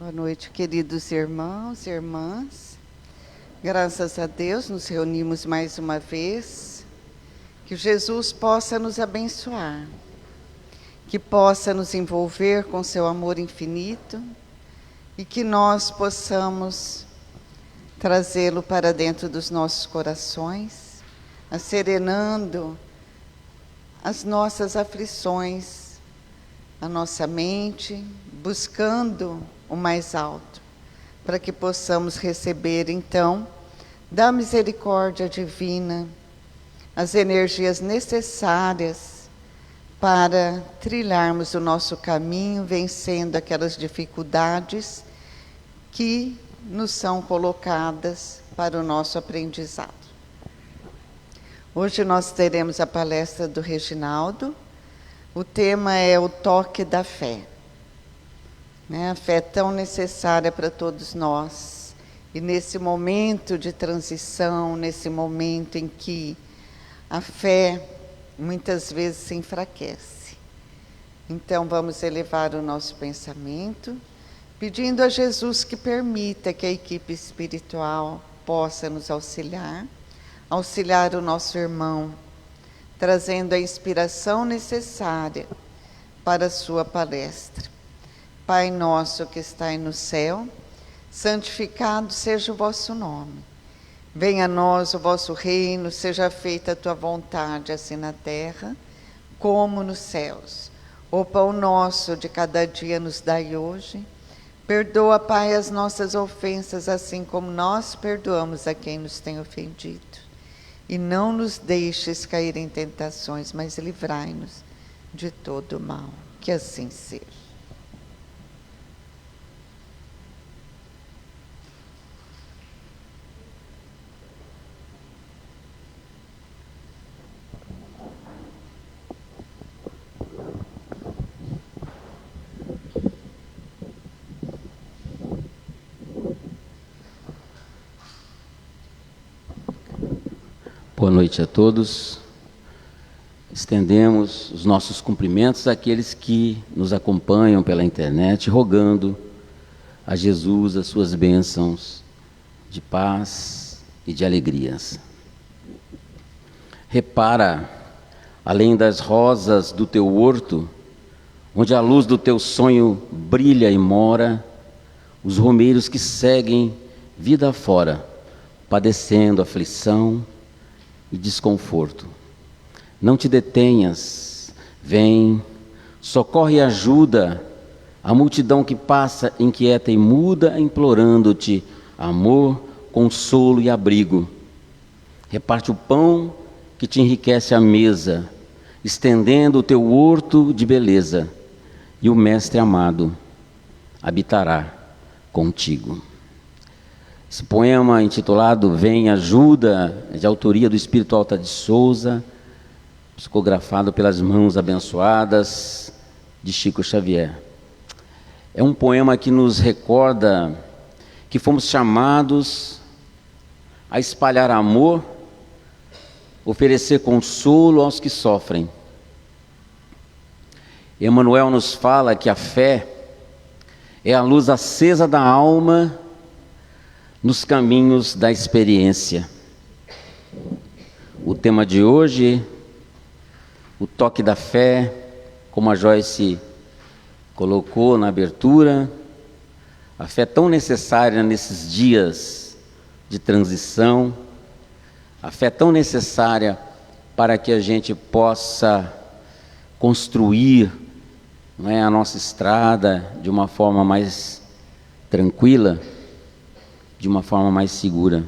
Boa noite, queridos irmãos e irmãs. Graças a Deus, nos reunimos mais uma vez. Que Jesus possa nos abençoar, que possa nos envolver com seu amor infinito e que nós possamos trazê-lo para dentro dos nossos corações, acerenando as nossas aflições, a nossa mente, buscando o mais alto, para que possamos receber, então, da misericórdia divina, as energias necessárias para trilharmos o nosso caminho, vencendo aquelas dificuldades que nos são colocadas para o nosso aprendizado. Hoje nós teremos a palestra do Reginaldo. O tema é o toque da fé. A fé é tão necessária para todos nós. E nesse momento de transição, nesse momento em que a fé muitas vezes se enfraquece. Então vamos elevar o nosso pensamento, pedindo a Jesus que permita que a equipe espiritual possa nos auxiliar o nosso irmão, trazendo a inspiração necessária para a sua palestra. Pai nosso que estais no céu, santificado seja o vosso nome. Venha a nós o vosso reino, seja feita a tua vontade, assim na terra, como nos céus. O pão nosso de cada dia nos dai hoje. Perdoa, Pai, as nossas ofensas, assim como nós perdoamos a quem nos tem ofendido. E não nos deixes cair em tentações, mas livrai-nos de todo o mal. Que assim seja. Boa noite a todos. Estendemos os nossos cumprimentos àqueles que nos acompanham pela internet, rogando a Jesus as suas bênçãos de paz e de alegrias. Repara, além das rosas do teu horto, onde a luz do teu sonho brilha e mora, os romeiros que seguem vida afora, padecendo aflição e desconforto. Não te detenhas, vem, socorre e ajuda a multidão que passa inquieta e muda, implorando-te amor, consolo e abrigo. Reparte o pão que te enriquece a mesa, estendendo o teu horto de beleza, e o Mestre amado habitará contigo. Esse poema intitulado Vem Ajuda, é de autoria do Espírito Alta de Souza, psicografado pelas mãos abençoadas de Chico Xavier. É um poema que nos recorda que fomos chamados a espalhar amor, oferecer consolo aos que sofrem. Emmanuel nos fala que a fé é a luz acesa da alma nos caminhos da experiência. O tema de hoje, o toque da fé, como a Joyce colocou na abertura, a fé tão necessária nesses dias de transição, a fé tão necessária para que a gente possa construir, a nossa estrada de uma forma mais tranquila, de uma forma mais segura.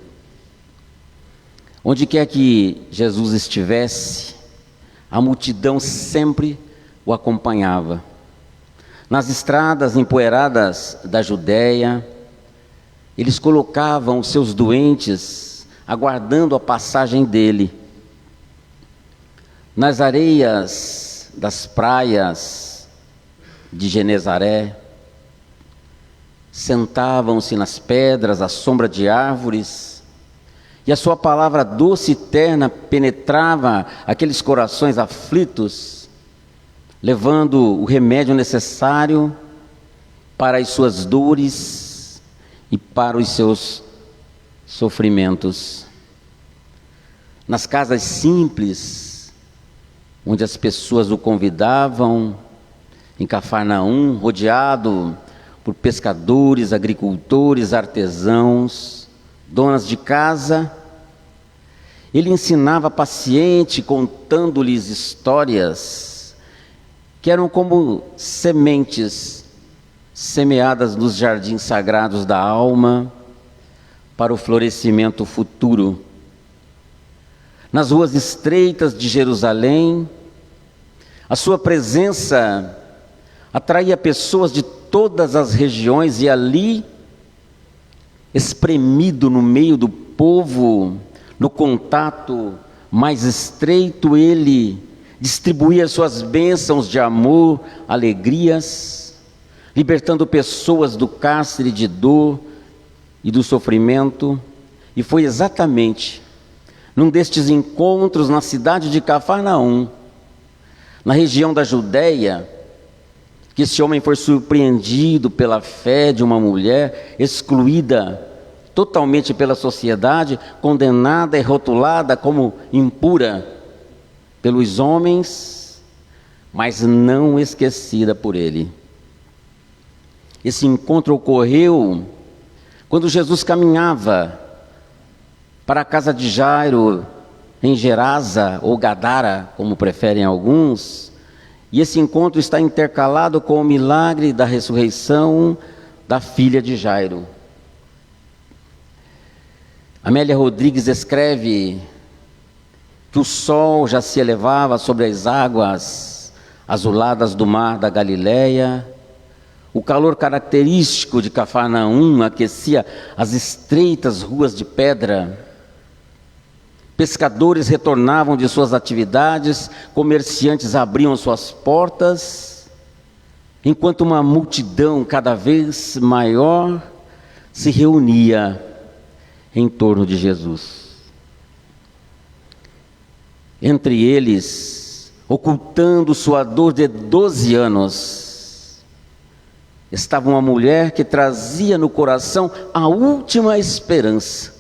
Onde quer que Jesus estivesse, a multidão sempre o acompanhava. Nas estradas empoeiradas da Judéia, eles colocavam os seus doentes, aguardando a passagem dele. Nas areias das praias de Genezaré, sentavam-se nas pedras à sombra de árvores, e a sua palavra doce e terna penetrava aqueles corações aflitos, levando o remédio necessário para as suas dores e para os seus sofrimentos. Nas casas simples, onde as pessoas o convidavam, em Cafarnaum, rodeado por pescadores, agricultores, artesãos, donas de casa, ele ensinava paciente, contando-lhes histórias que eram como sementes semeadas nos jardins sagrados da alma para o florescimento futuro. Nas ruas estreitas de Jerusalém, a sua presença atraía pessoas de todas as regiões e ali, espremido no meio do povo, no contato mais estreito, ele distribuía suas bênçãos de amor, alegrias, libertando pessoas do cárcere de dor e do sofrimento. E foi exatamente num destes encontros na cidade de Cafarnaum, na região da Judéia, que esse homem foi surpreendido pela fé de uma mulher excluída totalmente pela sociedade, condenada e rotulada como impura pelos homens, mas não esquecida por ele. Esse encontro ocorreu quando Jesus caminhava para a casa de Jairo, em Gerasa ou Gadara, como preferem alguns, e esse encontro está intercalado com o milagre da ressurreição da filha de Jairo. Amélia Rodrigues escreve que o sol já se elevava sobre as águas azuladas do mar da Galileia, o calor característico de Cafarnaum aquecia as estreitas ruas de pedra, pescadores retornavam de suas atividades, comerciantes abriam suas portas, enquanto uma multidão cada vez maior se reunia em torno de Jesus. Entre eles, ocultando sua dor de 12 anos, estava uma mulher que trazia no coração a última esperança.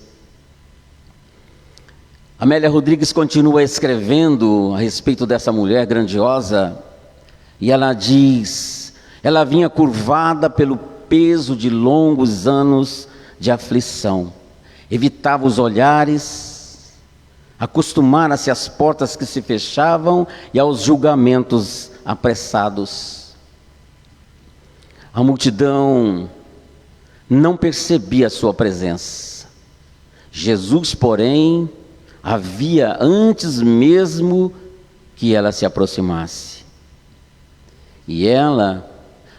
Amélia Rodrigues continua escrevendo a respeito dessa mulher grandiosa, e ela diz: ela vinha curvada pelo peso de longos anos de aflição, evitava os olhares, acostumara-se às portas que se fechavam e aos julgamentos apressados. A multidão não percebia a sua presença. Jesus, porém, havia antes mesmo que ela se aproximasse. E ela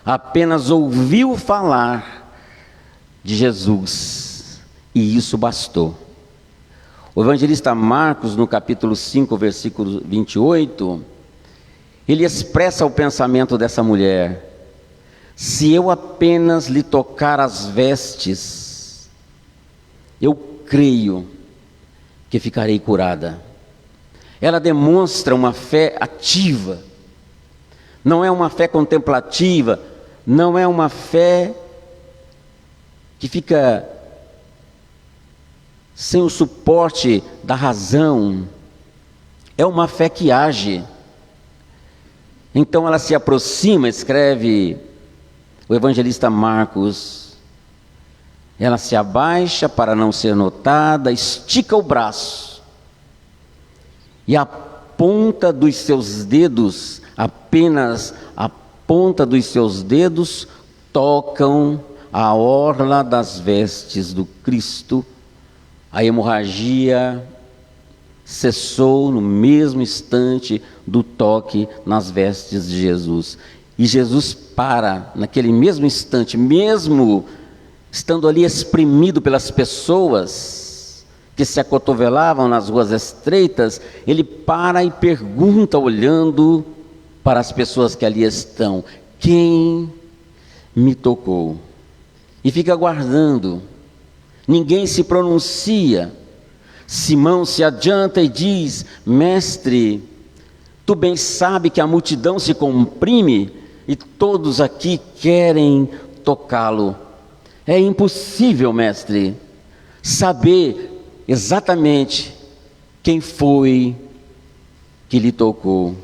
apenas ouviu falar de Jesus, e isso bastou. O evangelista Marcos, no capítulo 5, versículo 28, ele expressa o pensamento dessa mulher: se eu apenas lhe tocar as vestes, eu creio que ficarei curada. Ela demonstra uma fé ativa, não é uma fé contemplativa, não é uma fé que fica sem o suporte da razão, é uma fé que age. Então ela se aproxima, escreve o evangelista Marcos, ela se abaixa para não ser notada, estica o braço, e a ponta dos seus dedos, apenas a ponta dos seus dedos, tocam a orla das vestes do Cristo. A hemorragia cessou no mesmo instante do toque nas vestes de Jesus. E Jesus para naquele mesmo instante, mesmo estando ali espremido pelas pessoas que se acotovelavam nas ruas estreitas, ele para e pergunta, olhando para as pessoas que ali estão: quem me tocou? E fica aguardando. Ninguém se pronuncia. Simão se adianta e diz: mestre, tu bem sabe que a multidão se comprime e todos aqui querem tocá-lo. É impossível, mestre, saber exatamente quem foi que lhe tocou.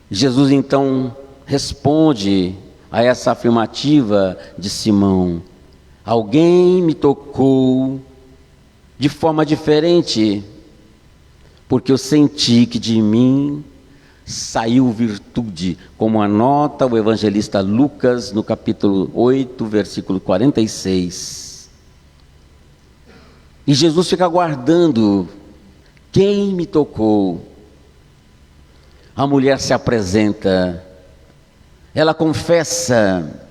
Jesus então responde a essa afirmativa de Simão: alguém me tocou de forma diferente, porque eu senti que de mim saiu virtude, como anota o evangelista Lucas no capítulo 8, versículo 46. E Jesus fica aguardando: quem me tocou? A mulher se apresenta, ela confessa,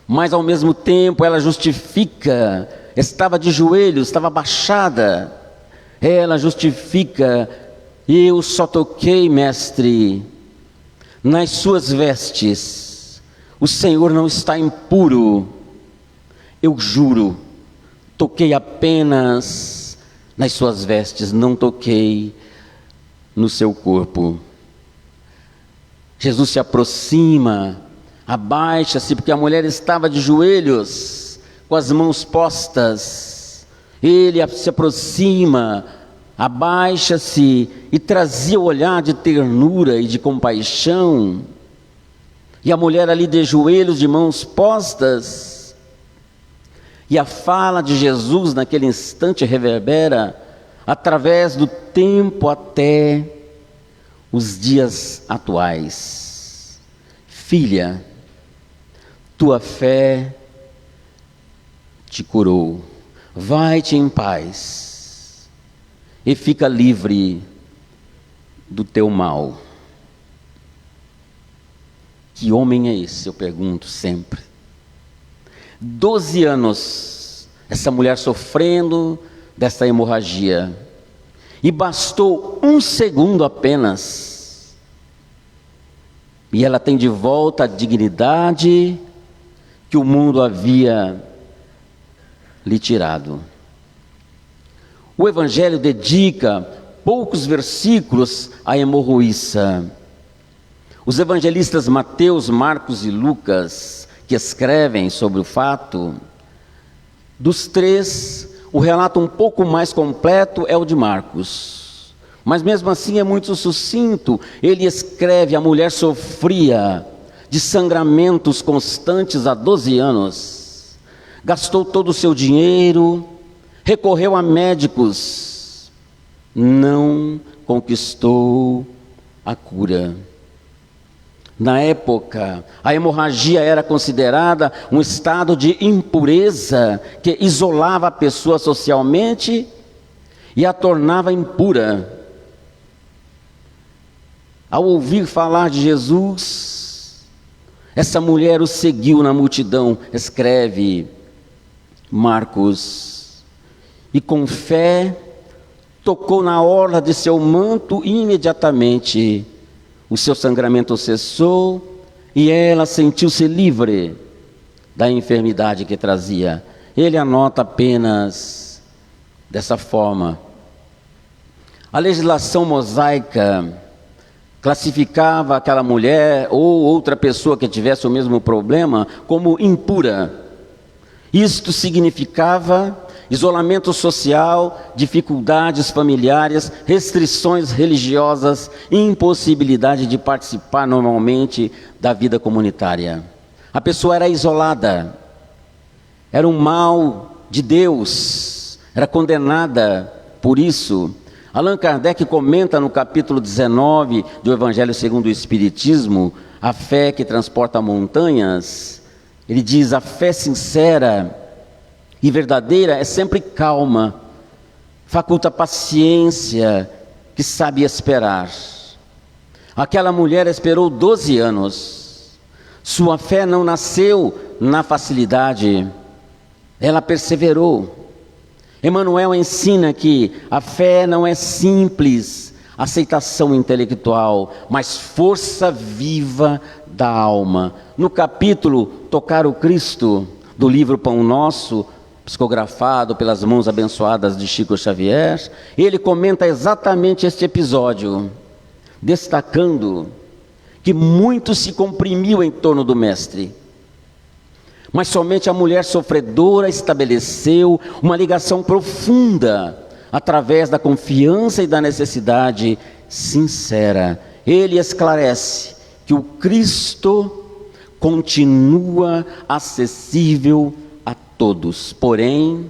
mas ao mesmo tempo ela justifica. Estava de joelhos, estava abaixada. Ela justifica: eu só toquei, mestre, nas suas vestes. O Senhor não está impuro. Eu juro, toquei apenas nas suas vestes, não toquei no seu corpo. Jesus se aproxima, abaixa-se, porque a mulher estava de joelhos, com as mãos postas. Ele se aproxima, abaixa-se e trazia o olhar de ternura e de compaixão. E a mulher ali de joelhos, de mãos postas. E a fala de Jesus naquele instante reverbera através do tempo até os dias atuais. Filha, tua fé te curou. Vai-te em paz e fica livre do teu mal. Que homem é esse? Eu pergunto sempre. 12 anos essa mulher sofrendo dessa hemorragia, e bastou 1 segundo apenas, e ela tem de volta a dignidade que o mundo havia lhe tirado. O Evangelho dedica poucos versículos à hemorroíça. Os evangelistas Mateus, Marcos e Lucas, que escrevem sobre o fato, dos 3, o relato um pouco mais completo é o de Marcos, mas mesmo assim é muito sucinto. Ele escreve: a mulher sofria de sangramentos constantes há 12 anos, gastou todo o seu dinheiro, recorreu a médicos, não conquistou a cura. Na época, a hemorragia era considerada um estado de impureza que isolava a pessoa socialmente e a tornava impura. Ao ouvir falar de Jesus, essa mulher o seguiu na multidão, escreve Marcos, e com fé tocou na orla de seu manto e imediatamente o seu sangramento cessou e ela sentiu-se livre da enfermidade que trazia. Ele anota apenas dessa forma. A legislação mosaica classificava aquela mulher ou outra pessoa que tivesse o mesmo problema como impura. Isto significava isolamento social, dificuldades familiares, restrições religiosas, impossibilidade de participar normalmente da vida comunitária. A pessoa era isolada, era um mal de Deus, era condenada por isso. Allan Kardec comenta no capítulo 19 do Evangelho segundo o Espiritismo, a fé que transporta montanhas. Ele diz: a fé sincera e verdadeira é sempre calma, faculta paciência, que sabe esperar. Aquela mulher esperou 12 anos. Sua fé não nasceu na facilidade, ela perseverou. Emmanuel ensina que a fé não é simples aceitação intelectual, mas força viva da alma. No capítulo Tocar o Cristo, do livro Pão Nosso, psicografado pelas mãos abençoadas de Chico Xavier, ele comenta exatamente este episódio, destacando que muito se comprimiu em torno do mestre, Mas somente a mulher sofredora estabeleceu uma ligação profunda através da confiança e da necessidade sincera. Ele esclarece que o Cristo continua acessível a todos, porém,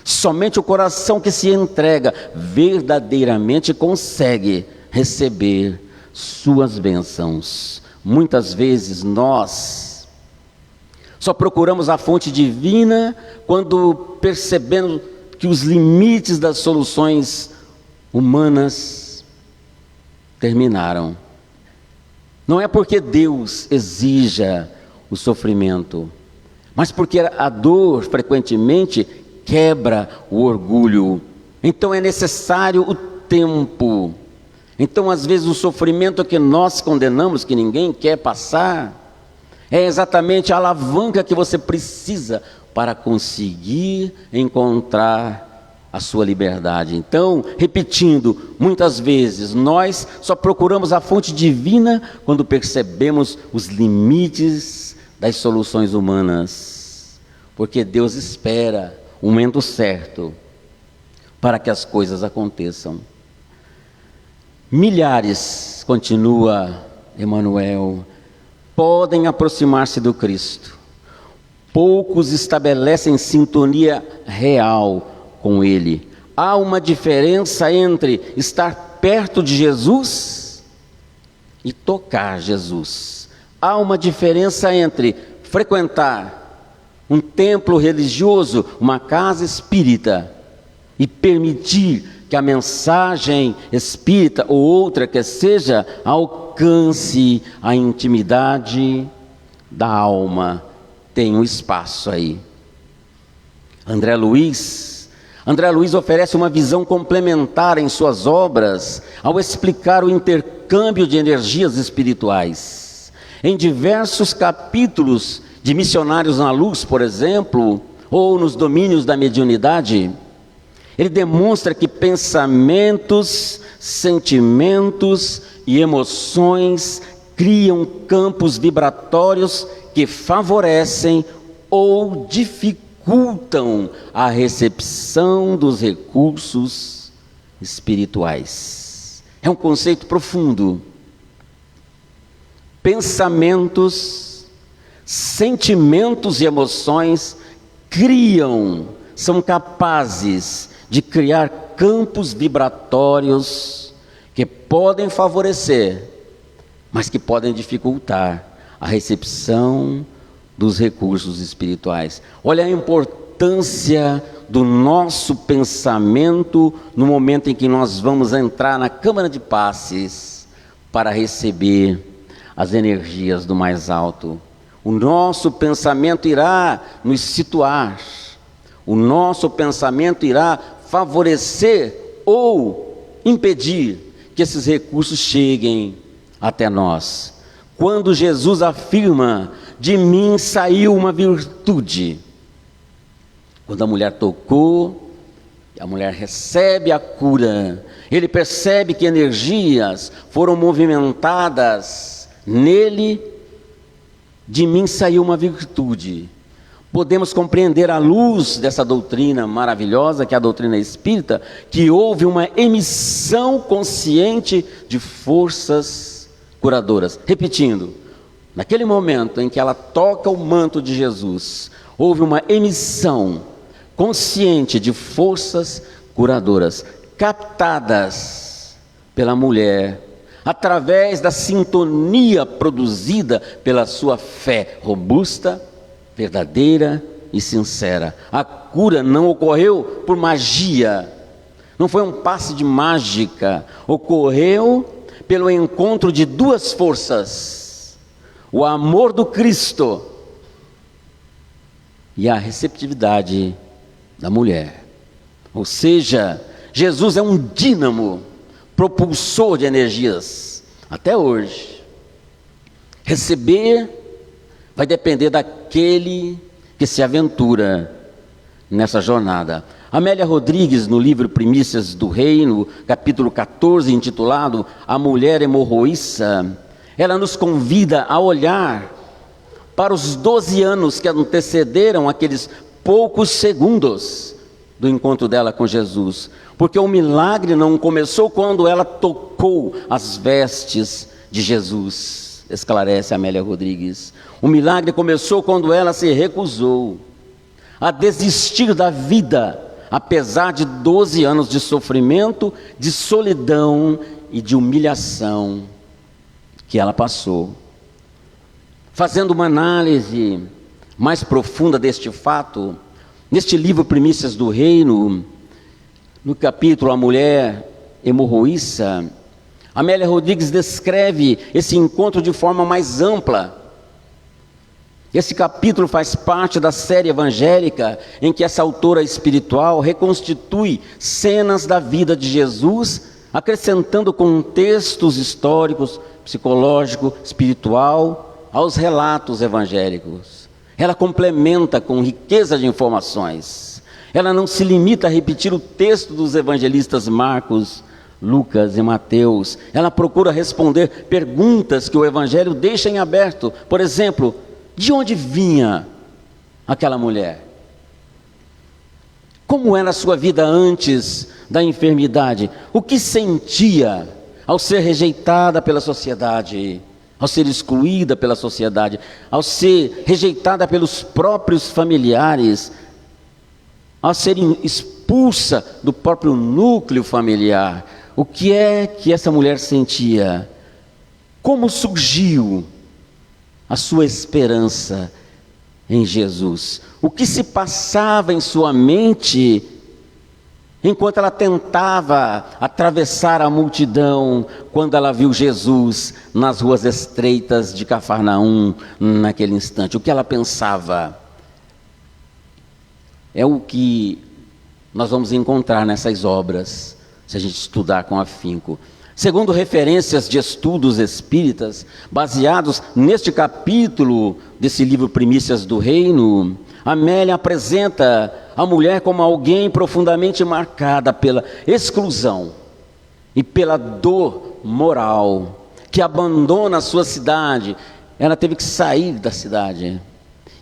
somente o coração que se entrega verdadeiramente consegue receber suas bênçãos. Muitas vezes nós só procuramos a fonte divina quando percebemos que os limites das soluções humanas terminaram. Não é porque Deus exija o sofrimento, mas porque a dor frequentemente quebra o orgulho. Então é necessário o tempo. Então às vezes o sofrimento que nós condenamos, que ninguém quer passar, é exatamente a alavanca que você precisa para conseguir encontrar a sua liberdade. Então, repetindo, muitas vezes nós só procuramos a fonte divina quando percebemos os limites das soluções humanas, porque Deus espera o momento certo para que as coisas aconteçam. Milhares, continua Emmanuel, podem aproximar-se do Cristo. Poucos estabelecem sintonia real com Ele. Há uma diferença entre estar perto de Jesus e tocar Jesus. Há uma diferença entre frequentar um templo religioso, uma casa espírita, e permitir que a mensagem espírita ou outra que seja alcance a intimidade da alma. Tem um espaço aí. André Luiz oferece uma visão complementar em suas obras ao explicar o intercâmbio de energias espirituais. Em diversos capítulos de Missionários na Luz, por exemplo, ou nos domínios da mediunidade, ele demonstra que pensamentos, sentimentos e emoções criam campos vibratórios que favorecem ou dificultam a recepção dos recursos espirituais. É um conceito profundo. Pensamentos, sentimentos e emoções são capazes de criar campos vibratórios que podem favorecer, mas que podem dificultar a recepção dos recursos espirituais. Olha a importância do nosso pensamento no momento em que nós vamos entrar na Câmara de Passes para receber as energias do mais alto. O nosso pensamento irá nos situar, o nosso pensamento irá favorecer ou impedir que esses recursos cheguem até nós. Quando Jesus afirma, de mim saiu uma virtude. Quando a mulher tocou, a mulher recebe a cura, ele percebe que energias foram movimentadas nele, de mim saiu uma virtude. Podemos compreender à luz dessa doutrina maravilhosa, que é a doutrina espírita, que houve uma emissão consciente de forças curadoras. Repetindo, naquele momento em que ela toca o manto de Jesus, houve uma emissão consciente de forças curadoras, captadas pela mulher, através da sintonia produzida pela sua fé robusta, verdadeira e sincera. A cura não ocorreu por magia, não foi um passe de mágica, ocorreu pelo encontro de duas forças: o amor do Cristo e a receptividade da mulher. Ou seja, Jesus é um dínamo, propulsor de energias, até hoje. Receber vai depender daquele que se aventura nessa jornada. Amélia Rodrigues, no livro Primícias do Reino, capítulo 14, intitulado A Mulher Hemorroíça, ela nos convida a olhar para os 12 anos que antecederam aqueles poucos segundos do encontro dela com Jesus. Porque o milagre não começou quando ela tocou as vestes de Jesus, esclarece Amélia Rodrigues. O milagre começou quando ela se recusou a desistir da vida, apesar de 12 anos de sofrimento, de solidão e de humilhação que ela passou. Fazendo uma análise mais profunda deste fato, neste livro Primícias do Reino, no capítulo A Mulher Hemorroíça, Amélia Rodrigues descreve esse encontro de forma mais ampla. Esse capítulo faz parte da série evangélica em que essa autora espiritual reconstitui cenas da vida de Jesus, acrescentando contextos históricos, psicológico, espiritual aos relatos evangélicos. Ela complementa com riqueza de informações. Ela não se limita a repetir o texto dos evangelistas Marcos, Lucas e Mateus. Ela procura responder perguntas que o evangelho deixa em aberto. Por exemplo, de onde vinha aquela mulher? Como era a sua vida antes da enfermidade? O que sentia ao ser rejeitada pela sociedade, ao ser excluída pela sociedade, ao ser rejeitada pelos próprios familiares, ao ser expulsa do próprio núcleo familiar? O que é que essa mulher sentia? Como surgiu a sua esperança em Jesus? O que se passava em sua mente enquanto ela tentava atravessar a multidão, quando ela viu Jesus nas ruas estreitas de Cafarnaum naquele instante? O que ela pensava? É o que nós vamos encontrar nessas obras, se a gente estudar com afinco. Segundo referências de estudos espíritas, baseados neste capítulo desse livro Primícias do Reino, Amélia apresenta a mulher como alguém profundamente marcada pela exclusão e pela dor moral, que abandona a sua cidade. Ela teve que sair da cidade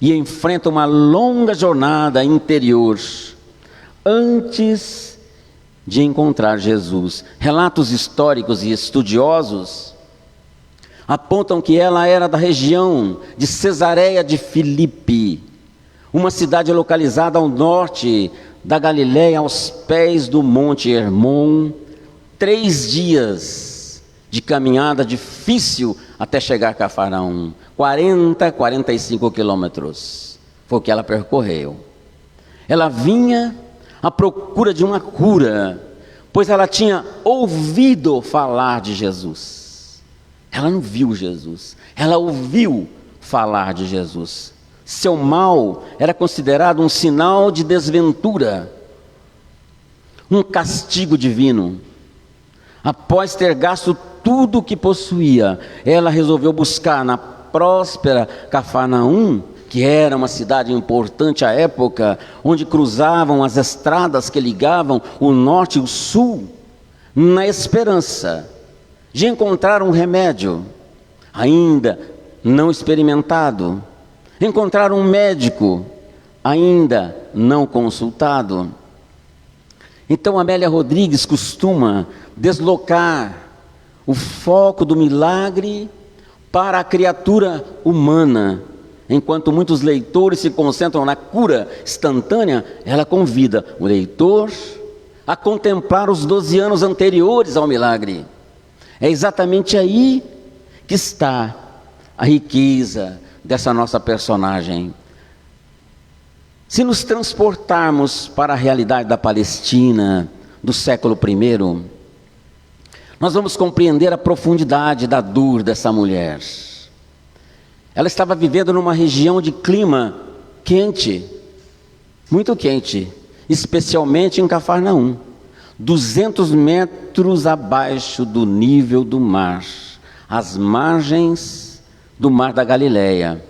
e enfrenta uma longa jornada interior antes de encontrar Jesus. Relatos históricos e estudiosos apontam que ela era da região de Cesareia de Filipe, uma cidade localizada ao norte da Galileia, aos pés do Monte Hermon. 3 dias de caminhada difícil até chegar a Cafarnaum, 45 quilômetros, foi o que ela percorreu. Ela vinha à procura de uma cura, pois ela tinha ouvido falar de Jesus. Ela não viu Jesus, ela ouviu falar de Jesus. Seu mal era considerado um sinal de desventura, um castigo divino. Após ter gasto tudo o que possuía, ela resolveu buscar na próspera Cafarnaum, que era uma cidade importante à época, onde cruzavam as estradas que ligavam o norte e o sul, na esperança de encontrar um remédio ainda não experimentado, encontrar um médico ainda não consultado. Então Amélia Rodrigues costuma deslocar o foco do milagre para a criatura humana. Enquanto muitos leitores se concentram na cura instantânea, ela convida o leitor a contemplar os 12 anos anteriores ao milagre. É exatamente aí que está a riqueza dessa nossa personagem. Se nos transportarmos para a realidade da Palestina do século I, nós vamos compreender a profundidade da dor dessa mulher. Ela estava vivendo numa região de clima quente, muito quente, especialmente em Cafarnaum, 200 metros abaixo do nível do mar, às margens do mar da Galileia.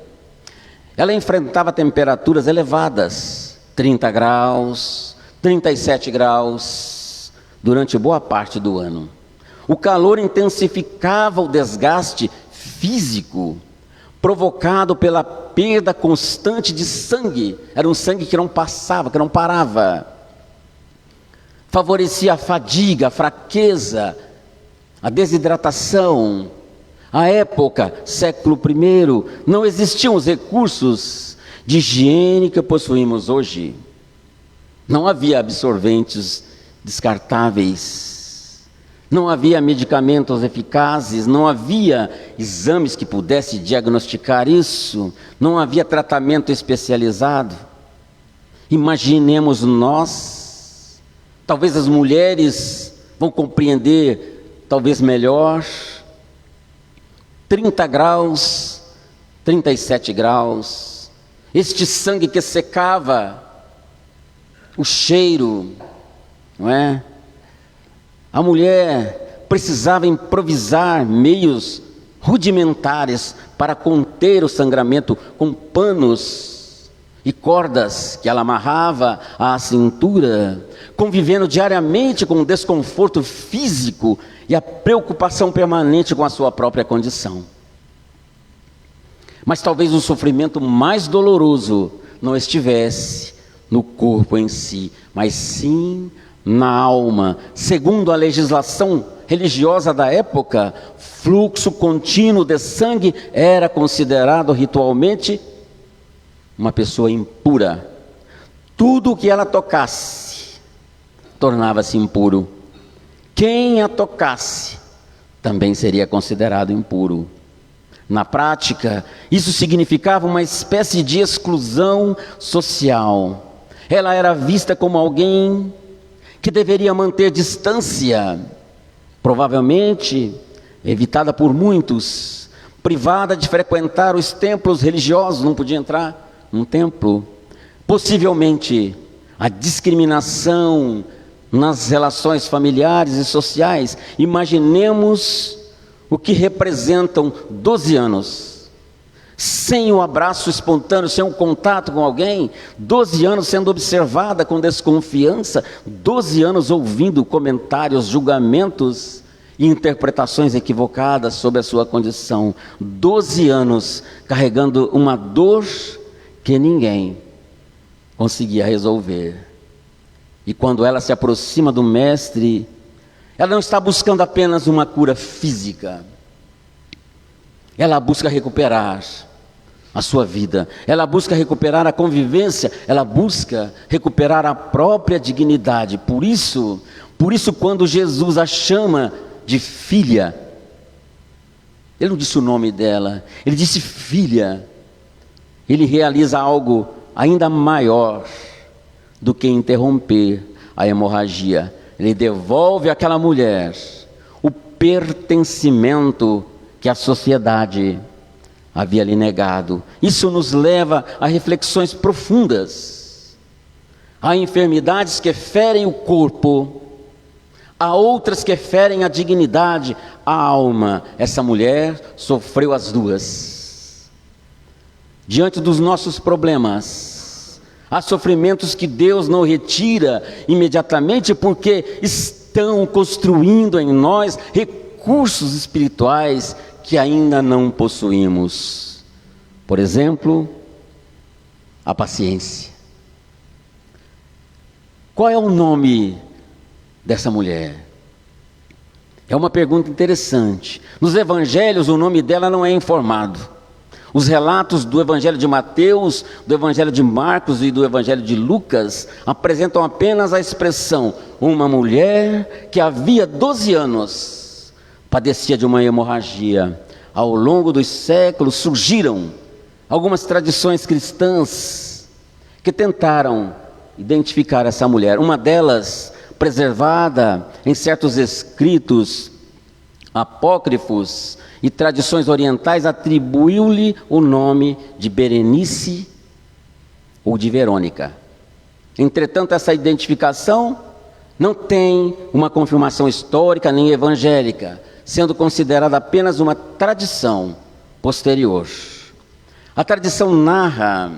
Ela enfrentava temperaturas elevadas, 30 graus, 37 graus, durante boa parte do ano. O calor intensificava o desgaste físico provocado pela perda constante de sangue. Era um sangue que não passava, que não parava. Favorecia a fadiga, a fraqueza, a desidratação. À época, século I, não existiam os recursos de higiene que possuímos hoje. Não havia absorventes descartáveis, não havia medicamentos eficazes, não havia exames que pudessem diagnosticar isso, não havia tratamento especializado. Imaginemos nós, talvez as mulheres vão compreender, talvez melhor, 30 graus, 37 graus, este sangue que secava, o cheiro, não é? A mulher precisava improvisar meios rudimentares para conter o sangramento com panos e cordas que ela amarrava à cintura, convivendo diariamente com o desconforto físico e a preocupação permanente com a sua própria condição. Mas talvez o sofrimento mais doloroso não estivesse no corpo em si, mas sim na alma. Segundo a legislação religiosa da época, fluxo contínuo de sangue era considerado ritualmente uma pessoa impura. Tudo o que ela tocasse tornava-se impuro. Quem a tocasse também seria considerado impuro. Na prática, isso significava uma espécie de exclusão social. Ela era vista como alguém que deveria manter distância, provavelmente evitada por muitos, privada de frequentar os templos religiosos, não podia entrar num templo. Possivelmente, a discriminação nas relações familiares e sociais. Imaginemos o que representam 12 anos. Sem o abraço espontâneo, sem o contato com alguém, 12 anos sendo observada com desconfiança, 12 anos ouvindo comentários, julgamentos e interpretações equivocadas sobre a sua condição, 12 anos carregando uma dor que ninguém conseguia resolver. E quando ela se aproxima do Mestre, ela não está buscando apenas uma cura física, ela busca recuperar a sua vida, ela busca recuperar a convivência, ela busca recuperar a própria dignidade. Por isso quando Jesus a chama de filha, ele não disse o nome dela, ele disse filha, ele realiza algo ainda maior do que interromper a hemorragia. Ele devolve àquela mulher o pertencimento que a sociedade havia lhe negado. Isso nos leva a reflexões profundas. Há enfermidades que ferem o corpo, há outras que ferem a dignidade, a alma. Essa mulher sofreu as duas. Diante dos nossos problemas, há sofrimentos que Deus não retira imediatamente, porque estão construindo em nós recursos espirituais que ainda não possuímos. Por exemplo, a paciência. Qual é o nome dessa mulher? É uma pergunta interessante. Nos evangelhos o nome dela não é informado. Os relatos do evangelho de Mateus, do evangelho de Marcos e do evangelho de Lucas apresentam apenas a expressão: uma mulher que havia 12 anos padecia de uma hemorragia. Ao longo dos séculos surgiram algumas tradições cristãs que tentaram identificar essa mulher. Uma delas, preservada em certos escritos apócrifos e tradições orientais, atribuiu-lhe o nome de Berenice ou de Verônica. Entretanto, essa identificação não tem uma confirmação histórica nem evangélica, sendo considerada apenas uma tradição posterior. A tradição narra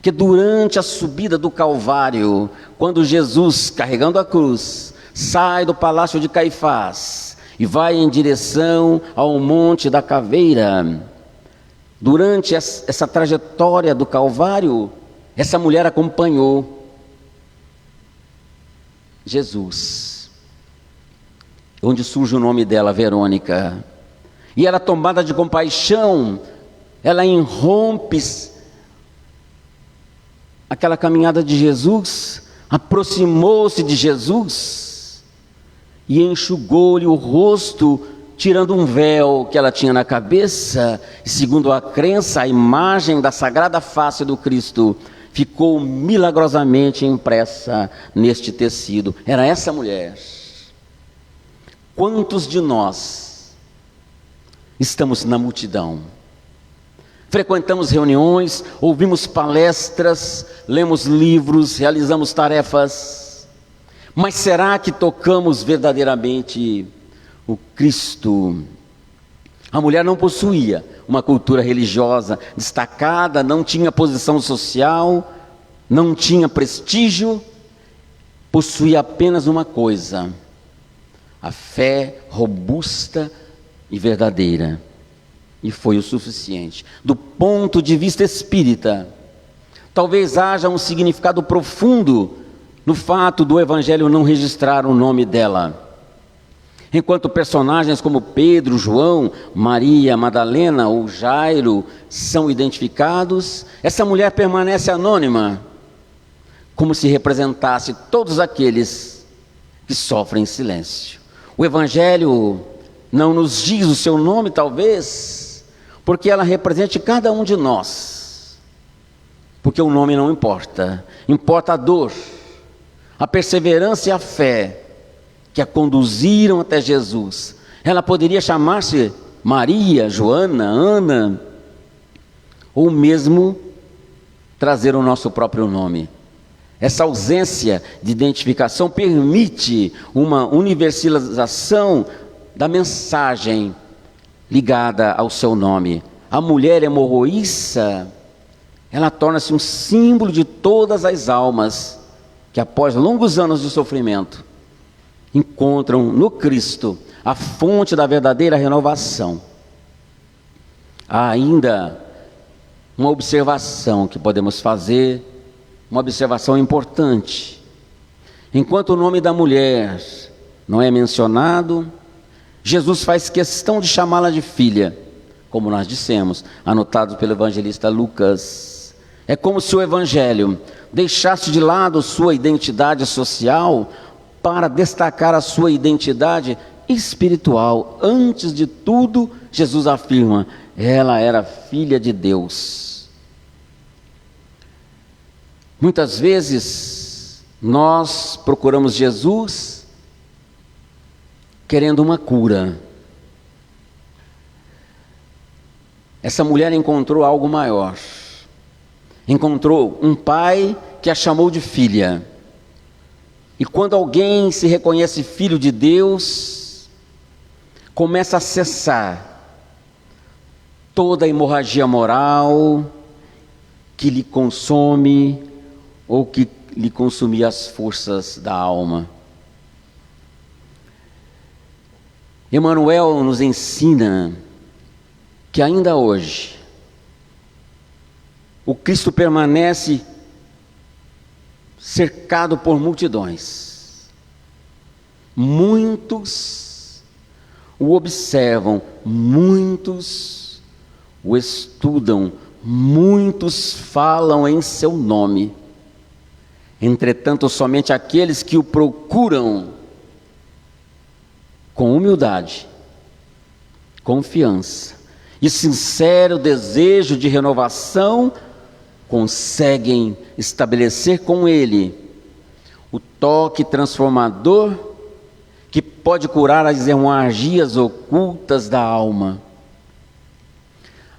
que durante a subida do Calvário, quando Jesus, carregando a cruz, sai do palácio de Caifás e vai em direção ao Monte da Caveira, Durante essa trajetória do Calvário, essa mulher acompanhou Jesus, onde surge o nome dela, Verônica. E ela, tomada de compaixão, ela irrompe aquela caminhada de Jesus, aproximou-se de Jesus e enxugou-lhe o rosto, tirando um véu que ela tinha na cabeça. E segundo a crença, a imagem da sagrada face do Cristo ficou milagrosamente impressa neste tecido. Era essa mulher. Quantos de nós estamos na multidão? Frequentamos reuniões, ouvimos palestras, lemos livros, realizamos tarefas, mas será que tocamos verdadeiramente o Cristo? A mulher não possuía uma cultura religiosa destacada, não tinha posição social, não tinha prestígio, possuía apenas uma coisa: a fé robusta e verdadeira. E foi o suficiente. Do ponto de vista espírita, talvez haja um significado profundo no fato do Evangelho não registrar o nome dela. Enquanto personagens como Pedro, João, Maria, Madalena ou Jairo são identificados, essa mulher permanece anônima, como se representasse todos aqueles que sofrem em silêncio. O Evangelho não nos diz o seu nome, talvez, porque ela represente cada um de nós. Porque o nome não importa, importa a dor, a perseverança e a fé que a conduziram até Jesus. Ela poderia chamar-se Maria, Joana, Ana, ou mesmo trazer o nosso próprio nome. Essa ausência de identificação permite uma universalização da mensagem ligada ao seu nome. A mulher hemorroíça, ela torna-se um símbolo de todas as almas que, após longos anos de sofrimento, encontram no Cristo a fonte da verdadeira renovação. Há ainda uma observação que podemos fazer, uma observação importante. Enquanto o nome da mulher não é mencionado, Jesus faz questão de chamá-la de filha, como nós dissemos, anotado pelo evangelista Lucas. É como se o Evangelho deixasse de lado sua identidade social para destacar a sua identidade espiritual. Antes de tudo, Jesus afirma: ela era filha de Deus. Muitas vezes nós procuramos Jesus querendo uma cura. Essa mulher encontrou algo maior. Encontrou um pai que a chamou de filha. E quando alguém se reconhece filho de Deus, começa a cessar toda a hemorragia moral que lhe consome ou que lhe consumia as forças da alma. Emmanuel nos ensina que ainda hoje o Cristo permanece cercado por multidões. Muitos o observam, muitos o estudam, muitos falam em seu nome. Entretanto, somente aqueles que o procuram com humildade, confiança e sincero desejo de renovação, conseguem estabelecer com Ele o toque transformador que pode curar as hemorragias ocultas da alma,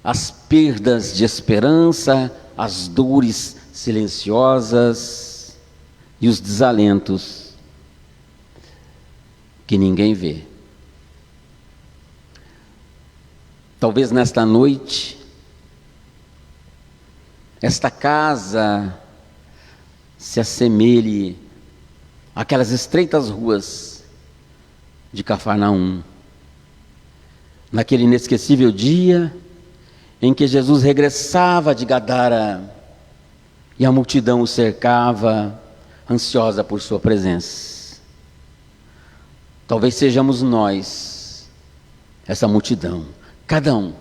as perdas de esperança, as dores silenciosas e os desalentos que ninguém vê. Talvez nesta noite, esta casa se assemelhe àquelas estreitas ruas de Cafarnaum. Naquele inesquecível dia em que Jesus regressava de Gadara e a multidão o cercava, ansiosa por sua presença. Talvez sejamos nós, essa multidão, cada um,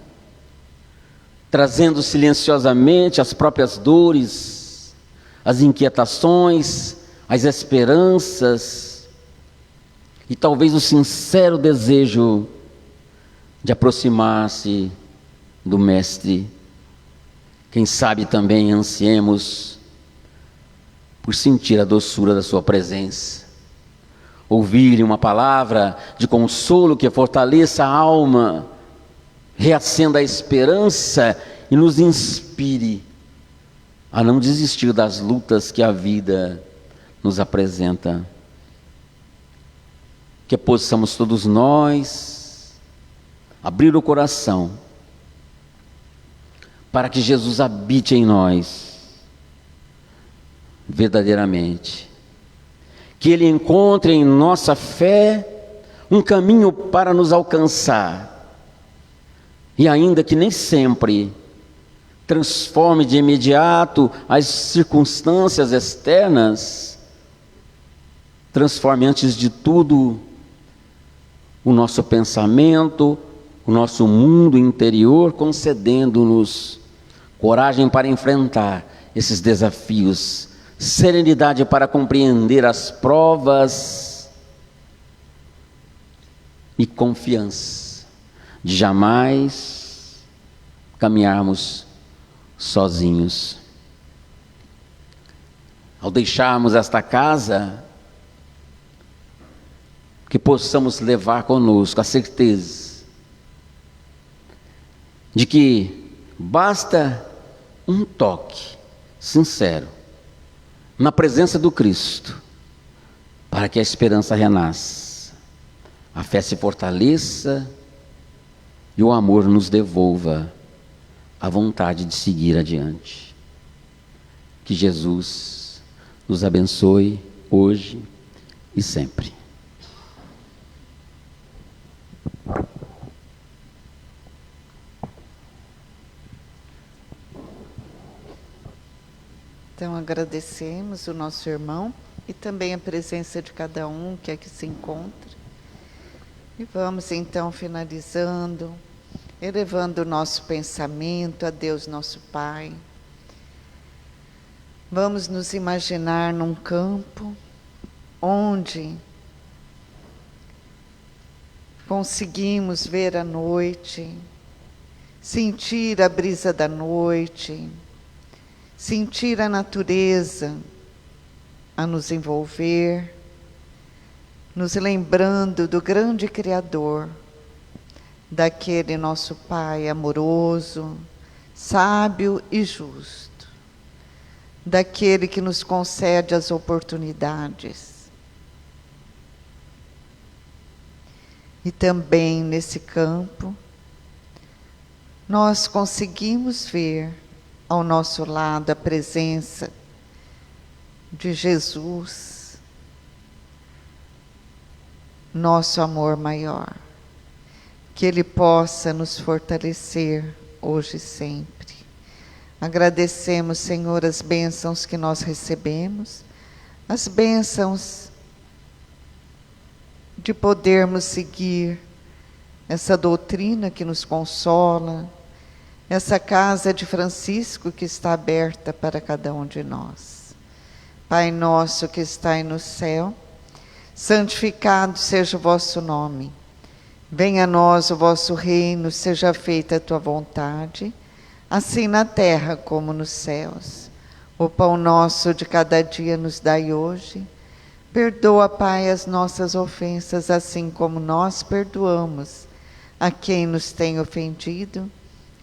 trazendo silenciosamente as próprias dores, as inquietações, as esperanças e talvez o sincero desejo de aproximar-se do Mestre. Quem sabe também ansiemos por sentir a doçura da sua presença, ouvir-lhe uma palavra de consolo que fortaleça a alma, reacenda a esperança e nos inspire a não desistir das lutas que a vida nos apresenta. Que possamos todos nós abrir o coração para que Jesus habite em nós verdadeiramente, que Ele encontre em nossa fé um caminho para nos alcançar, e ainda que nem sempre transforme de imediato as circunstâncias externas, transforme antes de tudo o nosso pensamento, o nosso mundo interior, concedendo-nos coragem para enfrentar esses desafios, serenidade para compreender as provas e confiança de jamais caminharmos sozinhos. Ao deixarmos esta casa, que possamos levar conosco a certeza de que basta um toque sincero na presença do Cristo para que a esperança renasça, a fé se fortaleça e o amor nos devolva a vontade de seguir adiante. Que Jesus nos abençoe hoje e sempre. Então agradecemos o nosso irmão e também a presença de cada um que aqui se encontra. E vamos então finalizando, elevando o nosso pensamento a Deus nosso Pai. Vamos nos imaginar num campo onde conseguimos ver a noite, sentir a brisa da noite, sentir a natureza a nos envolver, nos lembrando do grande Criador, daquele nosso Pai amoroso, sábio e justo, daquele que nos concede as oportunidades. E também nesse campo, nós conseguimos ver ao nosso lado a presença de Jesus, nosso amor maior, que Ele possa nos fortalecer hoje e sempre. Agradecemos, Senhor, as bênçãos que nós recebemos, as bênçãos de podermos seguir essa doutrina que nos consola, essa casa de Francisco que está aberta para cada um de nós. Pai nosso que estais no céu, santificado seja o vosso nome. Venha a nós o vosso reino, seja feita a tua vontade, assim na terra como nos céus. O pão nosso de cada dia nos dai hoje. Perdoa, Pai, as nossas ofensas, assim como nós perdoamos a quem nos tem ofendido.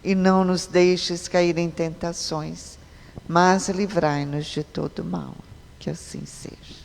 E não nos deixes cair em tentações, mas livrai-nos de todo mal. Que assim seja.